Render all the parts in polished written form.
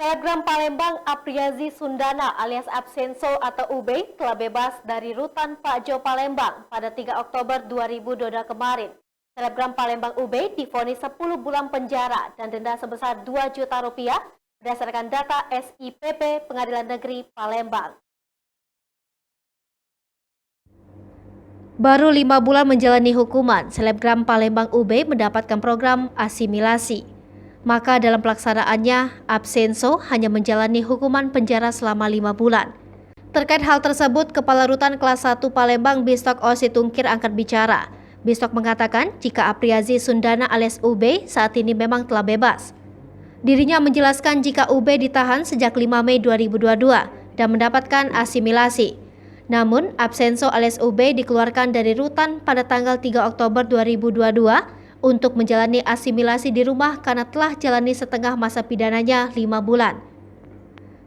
Selebgram Palembang Apriazi Sundana alias Absenso atau Ube telah bebas dari rutan Pak Jo Palembang pada 3 Oktober 2022 kemarin. Selebgram Palembang Ube divonis 10 bulan penjara dan denda sebesar 2 juta rupiah berdasarkan data SIPP Pengadilan Negeri Palembang. Baru 5 bulan menjalani hukuman, selebgram Palembang Ube mendapatkan program asimilasi. Maka dalam pelaksanaannya, Absenso hanya menjalani hukuman penjara selama 5 bulan. Terkait hal tersebut, Kepala Rutan Kelas 1 Palembang Bistok Osi Tungkir angkat bicara. Bistok mengatakan jika Apriazi Sundana alias Ube saat ini memang telah bebas. Dirinya menjelaskan jika Ube ditahan sejak 5 Mei 2022 dan mendapatkan asimilasi. Namun, Absenso alias Ube dikeluarkan dari rutan pada tanggal 3 Oktober 2022 untuk menjalani asimilasi di rumah karena telah jalani setengah masa pidananya 5 bulan.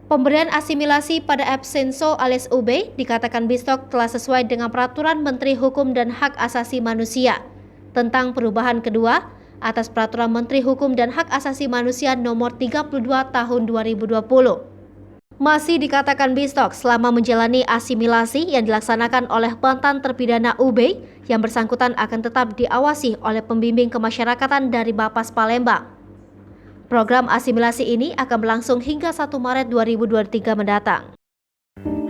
Pemberian asimilasi pada Absenso alias Ube dikatakan Bistok telah sesuai dengan Peraturan Menteri Hukum dan Hak Asasi Manusia tentang perubahan kedua atas Peraturan Menteri Hukum dan Hak Asasi Manusia Nomor 32 Tahun 2020. Masih dikatakan Bistok selama menjalani asimilasi yang dilaksanakan oleh mantan terpidana Ube yang bersangkutan akan tetap diawasi oleh pembimbing kemasyarakatan dari Bapas Palembang. Program asimilasi ini akan berlangsung hingga 1 Maret 2023 mendatang.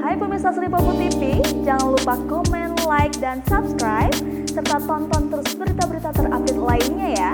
Hai pemirsa Sri Popo TV, jangan lupa komen, like, dan subscribe, serta tonton terus berita-berita terupdate lainnya ya.